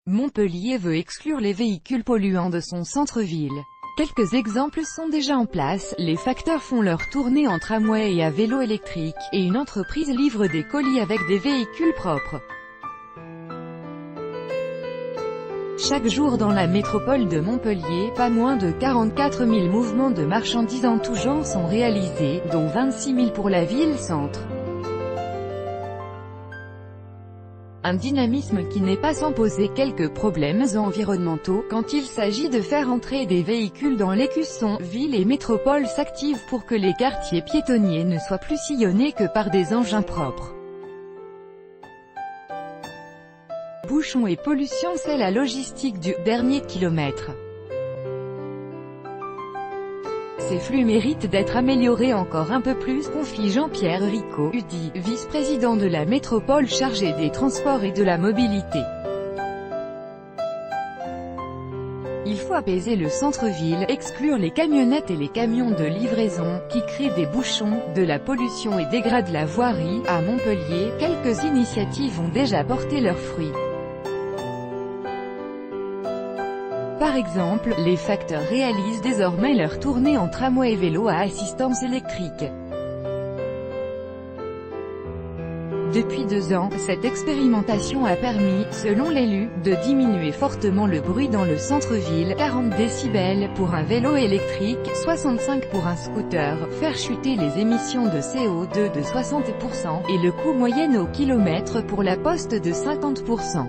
Montpellier veut exclure les véhicules polluants de son centre-ville. Quelques exemples sont déjà en place, les facteurs font leur tournée en tramway et à vélo électrique, et une entreprise livre des colis avec des véhicules propres. Chaque jour dans la métropole de Montpellier, pas moins de 44 000 mouvements de marchandises en tout genre sont réalisés, dont 26 000 pour la ville-centre. Un dynamisme qui n'est pas sans poser quelques problèmes environnementaux, quand il s'agit de faire entrer des véhicules dans l'écusson. Villes et métropoles s'activent pour que les quartiers piétonniers ne soient plus sillonnés que par des engins propres. Bouchons et pollution, c'est la logistique du dernier kilomètre. Ces flux méritent d'être améliorés encore un peu plus, confie Jean-Pierre Ricot, UDI, vice-président de la métropole chargé des transports et de la mobilité. Il faut apaiser le centre-ville, exclure les camionnettes et les camions de livraison, qui créent des bouchons, de la pollution et dégradent la voirie. À Montpellier, quelques initiatives ont déjà porté leurs fruits. Par exemple, les facteurs réalisent désormais leur tournée en tramway et vélo à assistance électrique. Depuis 2 ans, cette expérimentation a permis, selon l'élu, de diminuer fortement le bruit dans le centre-ville, 40 décibels pour un vélo électrique, 65 pour un scooter, faire chuter les émissions de CO2 de 60% et le coût moyen au kilomètre pour la poste de 50%.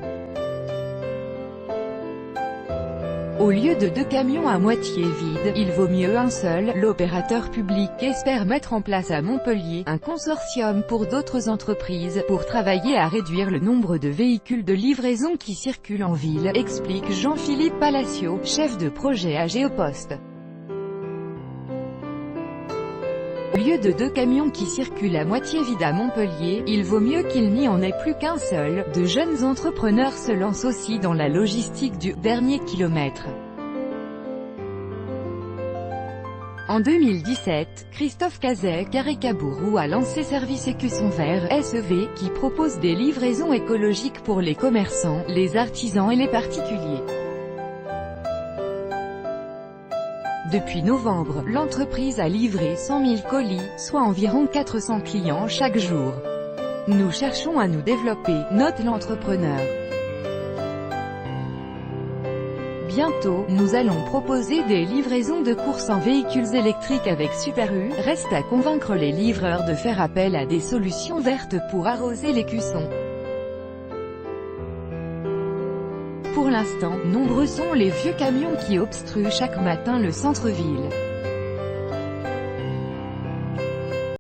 Au lieu de 2 camions à moitié vides, il vaut mieux un seul. L'opérateur public espère mettre en place à Montpellier un consortium pour d'autres entreprises, pour travailler à réduire le nombre de véhicules de livraison qui circulent en ville, explique Jean-Philippe Palacio, chef de projet à Géopost. Au lieu de 2 camions qui circulent à moitié vides à Montpellier, il vaut mieux qu'il n'y en ait plus qu'un seul. De jeunes entrepreneurs se lancent aussi dans la logistique du dernier kilomètre. En 2017, Christophe Cazet Carré-Cabourou a lancé Service Écusson Vert, SEV, qui propose des livraisons écologiques pour les commerçants, les artisans et les particuliers. Depuis novembre, l'entreprise a livré 100 000 colis, soit environ 400 clients chaque jour. Nous cherchons à nous développer, note l'entrepreneur. Bientôt, nous allons proposer des livraisons de courses en véhicules électriques avec Super U. Reste à convaincre les livreurs de faire appel à des solutions vertes pour arroser l'écusson. Pour l'instant, nombreux sont les vieux camions qui obstruent chaque matin le centre-ville.